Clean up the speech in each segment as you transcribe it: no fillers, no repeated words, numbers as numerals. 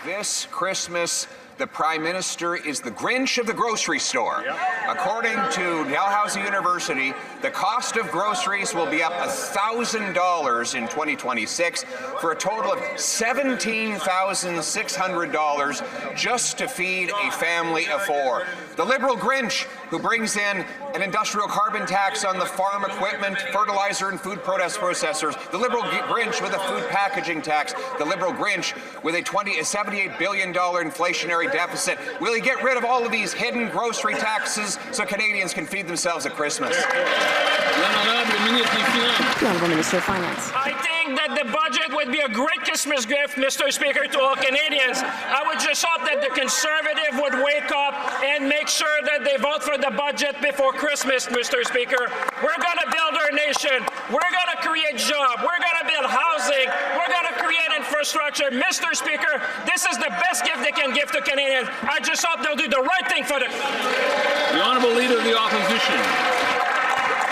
This Christmas, the Prime Minister is the Grinch of the grocery store. Yep. According to Dalhousie University, the cost of groceries will be up $1,000 in 2026 for a total of $17,600 just to feed a family of four. The Liberal Grinch, who brings in an industrial carbon tax on the farm equipment, fertilizer and food processors. The Liberal Grinch with a food packaging tax. The Liberal Grinch with a $78 billion inflationary deficit. Will he get rid of all of these hidden grocery taxes so Canadians can feed themselves at Christmas? The Honourable Minister of Finance. I think that the budget would be a great Christmas gift, Mr. Speaker, to all Canadians. I would just hope that the Conservative would wake up and make sure that they vote for the budget before Christmas, Mr. Speaker. We're going to build our nation. We're going to create jobs. We're going to build housing. We're going to create infrastructure. Mr. Speaker, this is the best gift they can give to Canadians. I just hope they'll do the right thing for the Honourable Leader of the Opposition.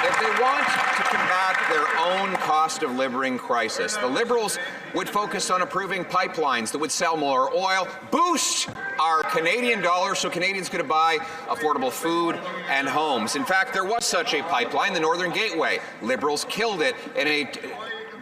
If they want to combat their own cost of living crisis, the Liberals would focus on approving pipelines that would sell more oil, boost our Canadian dollar so Canadians could buy affordable food and homes. In fact, there was such a pipeline, the Northern Gateway. Liberals killed it in a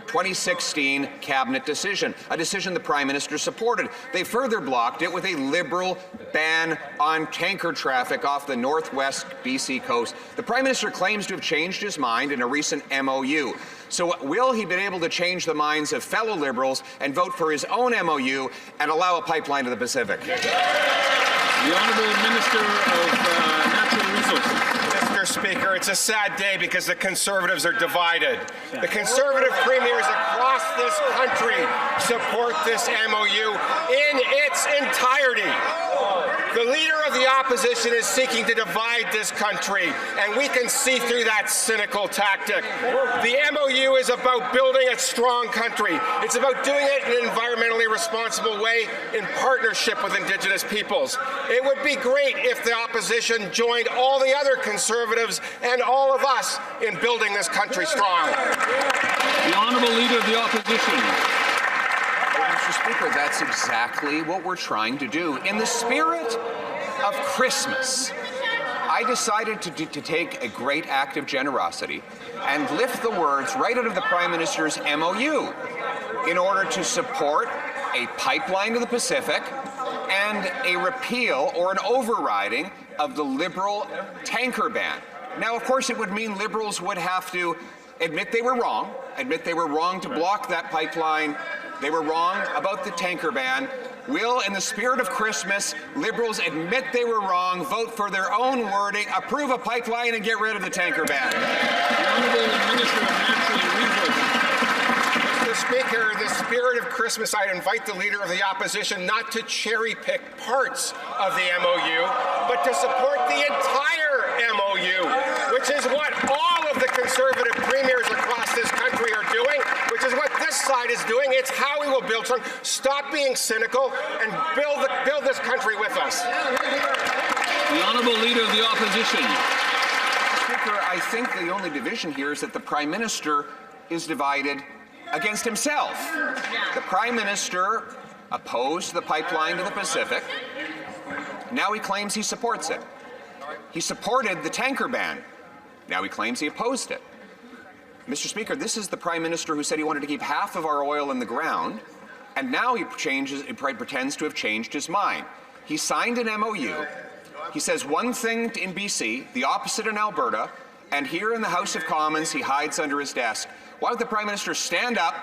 2016 cabinet decision, a decision the Prime Minister supported. They further blocked it with a Liberal ban on tanker traffic off the northwest BC coast. The Prime Minister claims to have changed his mind in a recent MOU. So will he be able to change the minds of fellow Liberals and vote for his own MOU and allow a pipeline to the Pacific? The Honourable Minister of Natural Resources. Mr. Speaker, it's a sad day because the Conservatives are divided. The Conservative premiers across this country support this MOU in its entirety. The Leader of the Opposition is seeking to divide this country, and we can see through that cynical tactic. The MOU is about building a strong country. It's about doing it in an environmentally responsible way in partnership with Indigenous peoples. It would be great if the opposition joined all the other Conservatives and all of us in building this country strong. The Honourable Leader of the Opposition. Mr. Speaker, that's exactly what we're trying to do. In the spirit of Christmas, I decided to take a great act of generosity and lift the words right out of the Prime Minister's MOU in order to support a pipeline to the Pacific and a repeal or an overriding of the Liberal tanker ban. Now, of course, it would mean Liberals would have to admit they were wrong to block that pipeline. They were wrong about the tanker ban. Will, in the spirit of Christmas, Liberals admit they were wrong, vote for their own wording, approve a pipeline, and get rid of the tanker ban? The Honourable Minister of Natural Resources. Mr. Speaker, in the spirit of Christmas, I'd invite the Leader of the Opposition not to cherry-pick parts of the MOU, but to support the entire MOU, which is what all of the Conservative premiers across this country are doing, which is what this side is doing. It's how we will build something. Stop being cynical and build this country with us. The Honourable Leader of the Opposition. Speaker, I think the only division here is that the Prime Minister is divided against himself. The Prime Minister opposed the pipeline to the Pacific. Now he claims he supports it. He supported the tanker ban. Now he claims he opposed it. Mr. Speaker, this is the Prime Minister who said he wanted to keep half of our oil in the ground, and now he pretends to have changed his mind. He signed an MOU. He says one thing in BC, the opposite in Alberta, and here in the House of Commons he hides under his desk. Why would the Prime Minister stand up,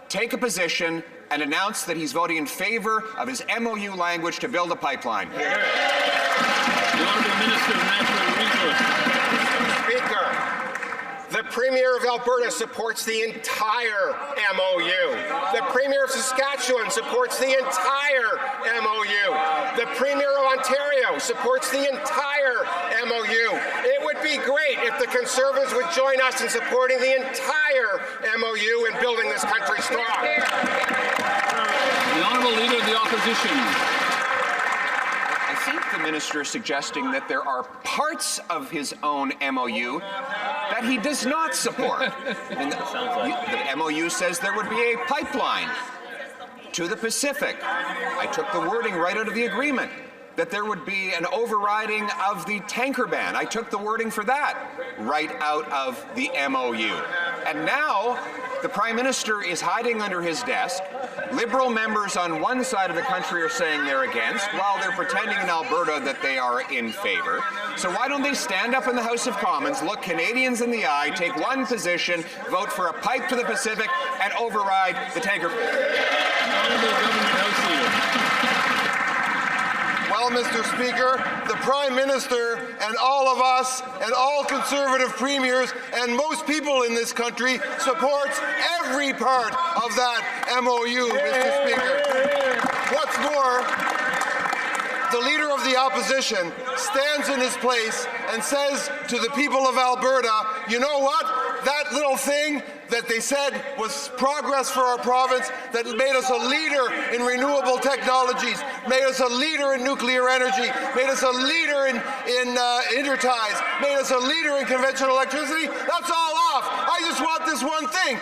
take a position, and announce that he's voting in favour of his MOU language to build a pipeline? The Honourable Minister of Natural Resources. Speaker, the Premier of Alberta supports the entire MOU. The Premier of Saskatchewan supports the entire MOU. The Premier of Ontario supports the entire MOU. It would be great if the Conservatives would join us in supporting the entire MOU and building this country strong. The Honourable Leader of the Opposition. I think the Minister is suggesting that there are parts of his own MOU that he does not support. The MOU says there would be a pipeline. to the Pacific. I took the wording right out of the agreement, that there would be an overriding of the tanker ban. I took the wording for that right out of the MOU. And now the Prime Minister is hiding under his desk. Liberal members on one side of the country are saying they're against, while they're pretending in Alberta that they are in favour. So why don't they stand up in the House of Commons, look Canadians in the eye, take one position, vote for a pipe to the Pacific, and override the tanker ban? Honourable Government House Leader. Well, Mr. Speaker, the Prime Minister and all of us and all Conservative premiers and most people in this country supports every part of that MOU, Mr. Speaker. What's more, the Leader of the Opposition stands in his place and says to the people of Alberta, you know what? That little thing that they said was progress for our province, that made us a leader in renewable technologies, made us a leader in nuclear energy, made us a leader in interties, made us a leader in conventional electricity, that's all off. I just want this one thing.